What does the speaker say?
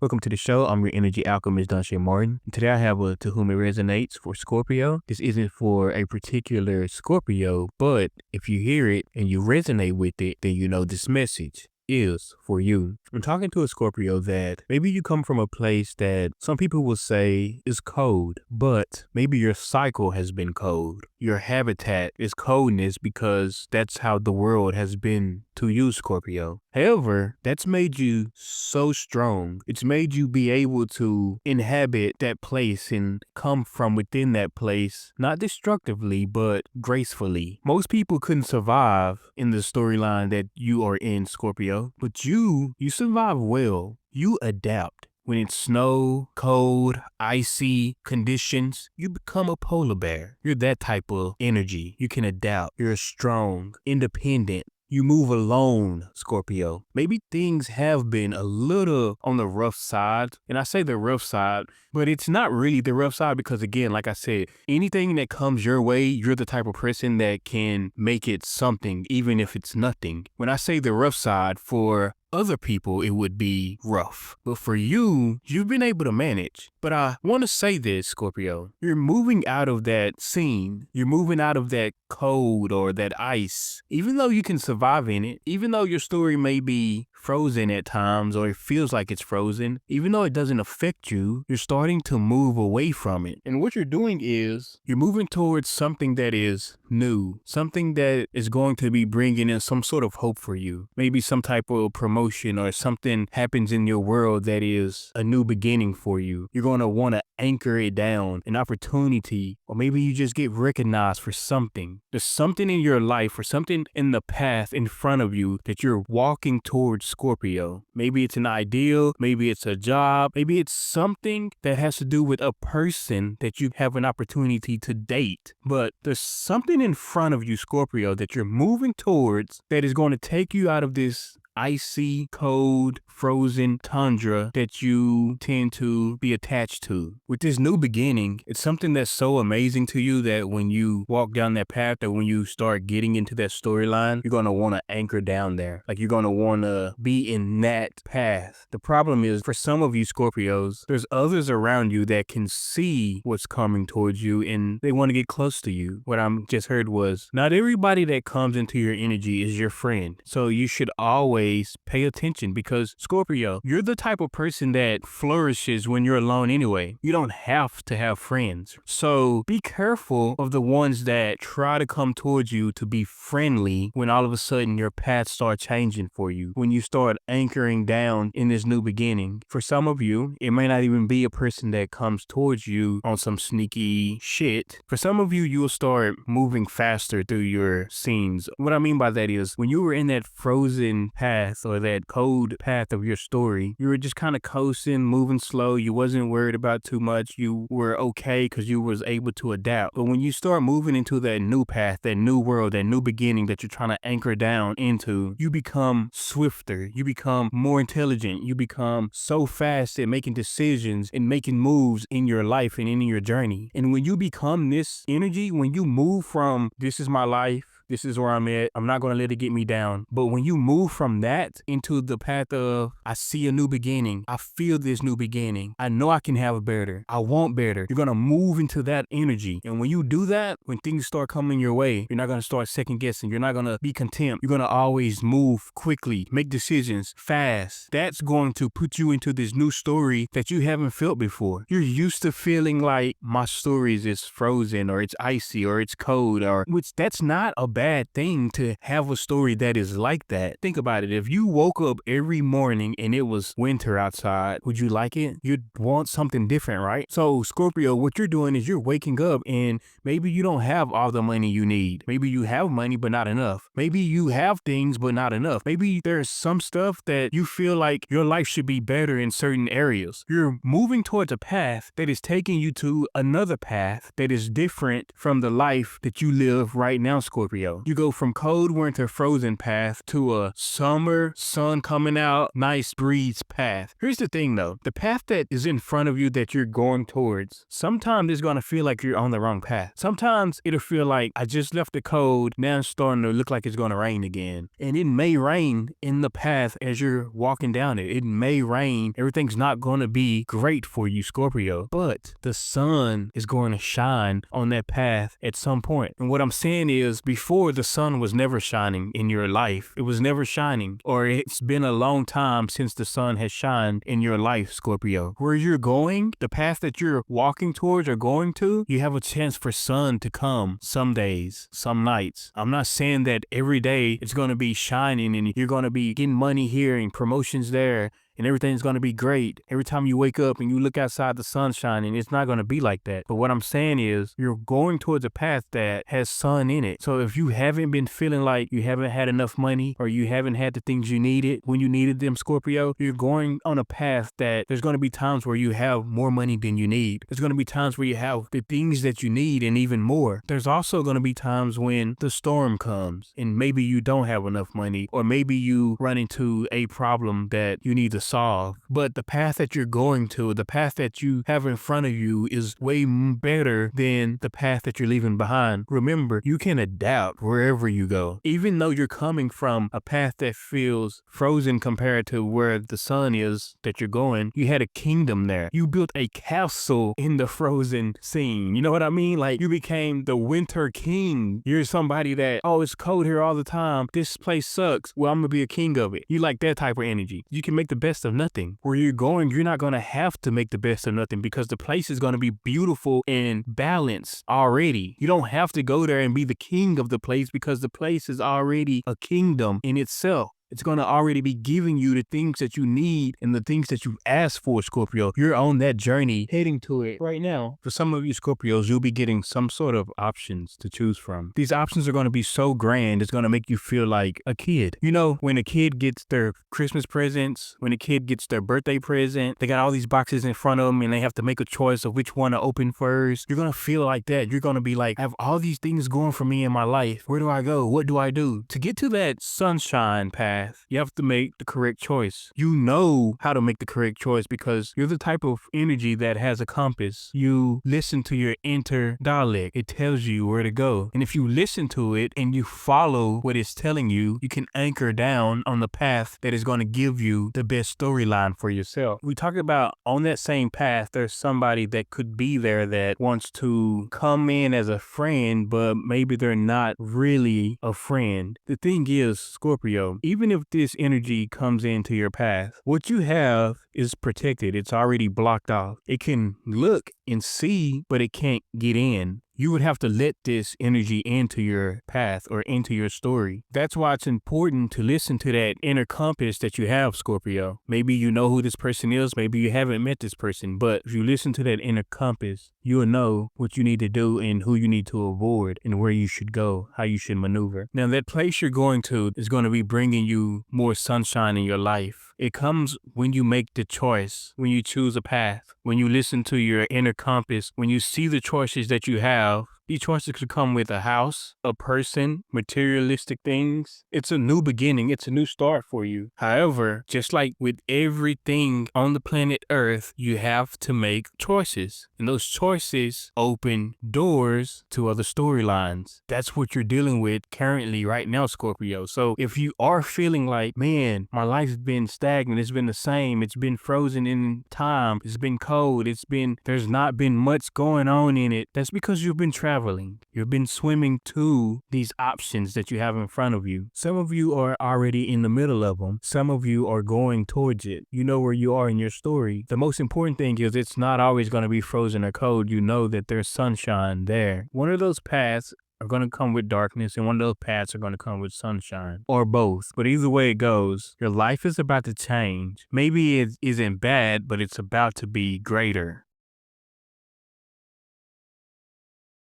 Welcome to the show. I'm your energy alchemist, Don Martin. And today I have a To Whom It Resonates for Scorpio. This isn't for a particular Scorpio, but if you hear it and you resonate with it, then you know this message is for you. I'm talking to a Scorpio that maybe you come from a place that some people will say is cold, but maybe your cycle has been cold. Your habitat is coldness because that's how the world has been to you, Scorpio. However, that's made you so strong. It's made you be able to inhabit that place and come from within that place, not destructively, but gracefully. Most people couldn't survive in the storyline that you are in, Scorpio, but you survive well. You adapt. When it's snow, cold, icy conditions, you become a polar bear. You're that type of energy. You can adapt. You're strong, independent. You move alone, Scorpio. Maybe things have been a little on the rough side. And I say the rough side, but it's not really the rough side because, again, like I said, anything that comes your way, you're the type of person that can make it something, even if it's nothing. When I say the rough side, for other people, it would be rough. But for you, you've been able to manage. But I want to say this, Scorpio. You're moving out of that scene. You're moving out of that cold or that ice. Even though you can survive in it, even though your story may be frozen at times or it feels like it's frozen, even though it doesn't affect you, you're starting to move away from it. And what you're doing is you're moving towards something that is new, something that is going to be bringing in some sort of hope for you. Maybe some type of promotion or something happens in your world that is a new beginning for you. You're going to want to anchor it down, an opportunity, or maybe you just get recognized for something. There's something in your life or something in the path in front of you that you're walking towards, Scorpio. Maybe it's an ideal, maybe it's a job, maybe it's something that has to do with a person that you have an opportunity to date. But there's something in front of you, Scorpio, that you're moving towards that is going to take you out of this icy, cold, frozen tundra that you tend to be attached to. With this new beginning, it's something that's so amazing to you that when you walk down that path or when you start getting into that storyline, you're going to want to anchor down there. Like you're going to want to be in that path. The problem is for some of you Scorpios, there's others around you that can see what's coming towards you and they want to get close to you. What I just heard was not everybody that comes into your energy is your friend. So you should always pay attention because Scorpio, you're the type of person that flourishes when you're alone anyway. You don't have to have friends. So be careful of the ones that try to come towards you to be friendly when all of a sudden your path starts changing for you. When you start anchoring down in this new beginning. For some of you, it may not even be a person that comes towards you on some sneaky shit. For some of you, you'll start moving faster through your scenes. What I mean by that is when you were in that frozen path or that cold path of your story, you were just kind of coasting, moving slow. You wasn't worried about too much. You were okay because you was able to adapt. But when you start moving into that new path, that new world, that new beginning that you're trying to anchor down into, you become swifter. You become more intelligent. You become so fast at making decisions and making moves in your life and in your journey. And when you become this energy, when you move from this is my life, this is where I'm at, I'm not going to let it get me down. But when you move from that into the path of, I see a new beginning, I feel this new beginning, I know I can have a better, I want better, you're going to move into that energy. And when you do that, when things start coming your way, you're not going to start second guessing. You're not going to be content. You're going to always move quickly, make decisions fast. That's going to put you into this new story that you haven't felt before. You're used to feeling like my stories is frozen or it's icy or it's cold, or which that's not a bad thing to have a story that is like that. Think about it. If you woke up every morning and it was winter outside, would you like it? You'd want something different, right? So Scorpio, what you're doing is you're waking up and maybe you don't have all the money you need. Maybe you have money, but not enough. Maybe you have things, but not enough. Maybe there's some stuff that you feel like your life should be better in certain areas. You're moving towards a path that is taking you to another path that is different from the life that you live right now, Scorpio. Scorpio. You go from cold winter frozen path to a summer sun coming out, nice breeze path. Here's the thing though, the path that is in front of you that you're going towards, sometimes it's gonna feel like you're on the wrong path. Sometimes it'll feel like I just left the cold, now it's starting to look like it's gonna rain again. And it may rain in the path as you're walking down it. It may rain, everything's not gonna be great for you, Scorpio, but the sun is going to shine on that path at some point. And what I'm saying is, before, the sun was never shining in your life. It was never shining, or it's been a long time since the sun has shined in your life, Scorpio. Where you're going, the path that you're walking towards or going to, you have a chance for sun to come some days, some nights. I'm not saying that every day it's going to be shining and you're going to be getting money here and promotions there and everything's going to be great. Every time you wake up and you look outside, the sun shining, it's not going to be like that. But what I'm saying is, you're going towards a path that has sun in it. So if you haven't been feeling like you haven't had enough money, or you haven't had the things you needed when you needed them, Scorpio, you're going on a path that there's going to be times where you have more money than you need. There's going to be times where you have the things that you need and even more. There's also going to be times when the storm comes and maybe you don't have enough money, or maybe you run into a problem that you need to solve. But the path that you're going to, the path that you have in front of you, is way better than the path that you're leaving behind. Remember, you can adapt wherever you go. Even though you're coming from a path that feels frozen compared to where the sun is that you're going, you had a kingdom there. You built a castle in the frozen scene. You know what I mean? Like, you became the winter king. You're somebody that, oh, it's cold here all the time, this place sucks, well, I'm gonna be a king of it. You like that type of energy. You can make the best of nothing. Where you're going, you're not going to have to make the best of nothing, because the place is going to be beautiful and balanced already. You don't have to go there and be the king of the place, because the place is already a kingdom in itself. It's going to already be giving you the things that you need and the things that you asked for, Scorpio. You're on that journey, heading to it right now. For some of you Scorpios, you'll be getting some sort of options to choose from. These options are going to be so grand, it's going to make you feel like a kid. You know, when a kid gets their Christmas presents, when a kid gets their birthday present, they got all these boxes in front of them and they have to make a choice of which one to open first. You're going to feel like that. You're going to be like, I have all these things going for me in my life. Where do I go? What do I do? To get to that sunshine path, you have to make the correct choice. You know how to make the correct choice because you're the type of energy that has a compass. You listen to your inner dialect. It tells you where to go. And if you listen to it and you follow what it's telling you, you can anchor down on the path that is going to give you the best storyline for yourself. We talked about on that same path, there's somebody that could be there that wants to come in as a friend, but maybe they're not really a friend. The thing is, Scorpio, even if this energy comes into your path, what you have is protected. It's already blocked off. It can look and see, but it can't get in. You would have to let this energy into your path or into your story. That's why it's important to listen to that inner compass that you have, Scorpio. Maybe you know who this person is, maybe you haven't met this person, but if you listen to that inner compass, you'll know what you need to do and who you need to avoid and where you should go, how you should maneuver. Now, that place you're going to is going to be bringing you more sunshine in your life. It comes when you make the choice, when you choose a path, when you listen to your inner compass, when you see the choices that you have. These choices could come with a house, a person, materialistic things. It's a new beginning. It's a new start for you. However, just like with everything on the planet Earth, you have to make choices. And those choices open doors to other storylines. That's what you're dealing with currently right now, Scorpio. So if you are feeling like, man, my life's been stagnant, it's been the same, it's been frozen in time, it's been cold, there's not been much going on in it, that's because you've been traveling. You've been swimming to these options that you have in front of you. Some of you are already in the middle of them. Some of you are going towards it. You know where you are in your story. The most important thing is it's not always going to be frozen or cold. You know that there's sunshine there. One of those paths are going to come with darkness, and one of those paths are going to come with sunshine, or both. But either way it goes, your life is about to change. Maybe it isn't bad, but it's about to be greater.